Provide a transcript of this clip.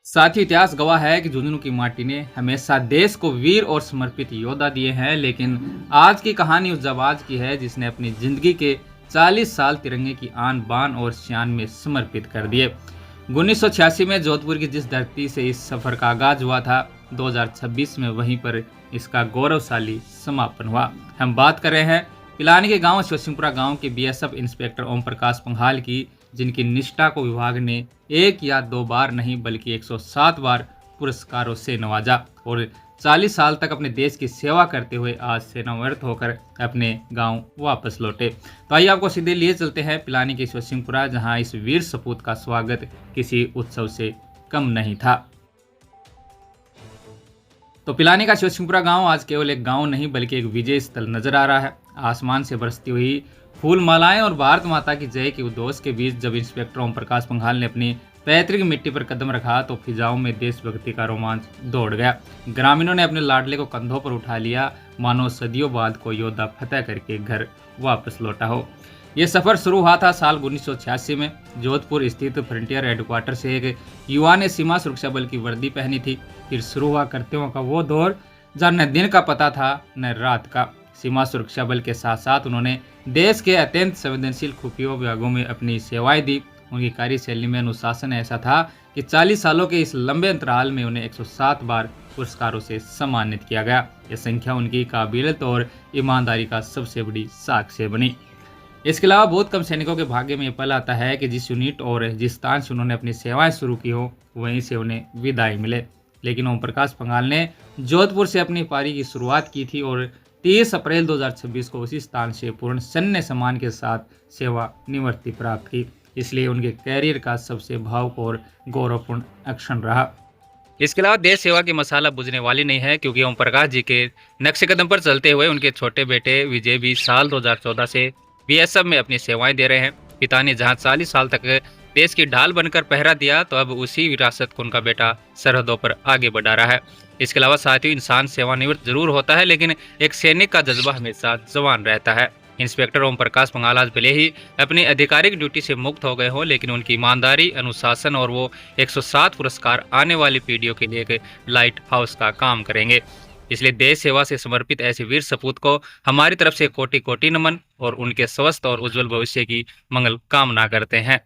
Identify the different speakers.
Speaker 1: साथ ही इतिहास गवाह है कि झुंझुनू की माटी ने हमेशा देश को वीर और समर्पित योद्धा दिए हैं, लेकिन आज की कहानी उस जाबाज की है जिसने अपनी जिंदगी के 40 साल तिरंगे की आन बान और शान में समर्पित कर दिए। 1986 में जोधपुर की जिस धरती से इस सफर का आगाज हुआ था, 2026 में वहीं पर इसका गौरवशाली समापन हुआ। हम बात कर रहे हैं पिलानी के गांव शिवसिंहपुरा गांव के बीएसएफ इंस्पेक्टर ओम प्रकाश पंघाल की, जिनकी निष्ठा को विभाग ने एक या दो बार नहीं बल्कि 107 बार पुरस्कारों से नवाजा और 40 साल तक अपने देश की सेवा करते हुए आज सेवानिवृत्त होकर अपने गांव वापस लौटे। तो आइए आपको सीधे लिए चलते हैं पिलानी के शिवसिंहपुरा, जहां इस वीर सपूत का स्वागत किसी उत्सव से कम नहीं था। तो पिलानी का शिवसिंहपुरा गांव आज केवल एक गांव नहीं बल्कि एक विजय स्थल नजर आ रहा है। आसमान से बरसती हुई फूल मालाएं और भारत माता की जय के उद्घोष के बीच जब इंस्पेक्टर ओम प्रकाश पंघाल ने अपनी पैतृक मिट्टी पर कदम रखा तो फिजाओं में देशभक्ति का रोमांच दौड़ गया। ग्रामीणों ने अपने लाडले को कंधों पर उठा लिया, मानो सदियों बाद कोई योद्धा फतेह करके घर वापस लौटा हो। ये सफर शुरू हुआ था साल 1986 में। जोधपुर स्थित फ्रंटियर हेडक्वार्टर से एक युवा ने सीमा सुरक्षा बल की वर्दी पहनी थी। फिर शुरू हुआ कर्तव्यों का वो दौर जहाँ न दिन का पता था न रात का। सीमा सुरक्षा बल के साथ साथ उन्होंने देश के अत्यंत संवेदनशील खुफिया विभागों में अपनी सेवाएं दी। उनकी कार्यशैली में अनुशासन ऐसा था कि 40 सालों के इस लंबे अंतराल में उन्हें 107 बार पुरस्कारों से सम्मानित किया गया। यह संख्या उनकी काबिलियत और ईमानदारी का सबसे बड़ी साक्ष्य बनी। इसके अलावा बहुत कम सैनिकों के भाग्य में यह पल आता है कि जिस यूनिट और जिस स्थान से उन्होंने अपनी सेवाएं शुरू की हो वहीं से उन्हें विदाई मिले। लेकिन ओम प्रकाश पंघाल ने जोधपुर से अपनी पारी की शुरुआत की थी और 30 अप्रैल 2026 को उसी स्थान से पूर्ण सैन्य सम्मान के साथ सेवानिवृत्ति प्राप्त की। इसलिए उनके कैरियर का सबसे भावुक और गौरवपूर्ण क्षण रहा। इसके अलावा देश सेवा की मसाला बुझने वाली नहीं है, क्योंकि ओम प्रकाश जी के नक्शे कदम पर चलते हुए उनके छोटे बेटे विजय भी साल 2014 से बीएसएफ में अपनी सेवाएं दे रहे हैं। पिता ने जहां 40 साल तक देश की ढाल बनकर पहरा दिया, तो अब उसी विरासत को उनका बेटा सरहदों पर आगे बढ़ा रहा है। इसके अलावा साथियों, इंसान सेवानिवृत्त जरूर होता है, लेकिन एक सैनिक का जज्बा हमेशा जवान रहता है। इंस्पेक्टर ओम प्रकाश पंघाल आज भले ही अपनी आधिकारिक ड्यूटी से मुक्त हो गए हो, लेकिन उनकी ईमानदारी, अनुशासन और वो 107 पुरस्कार आने वाली पीढ़ियों के लिए एक लाइट हाउस का काम करेंगे। इसलिए देश सेवा से समर्पित ऐसे वीर सपूत को हमारी तरफ से कोटि कोटि नमन और उनके स्वस्थ और उज्जवल भविष्य की मंगल कामना करते हैं।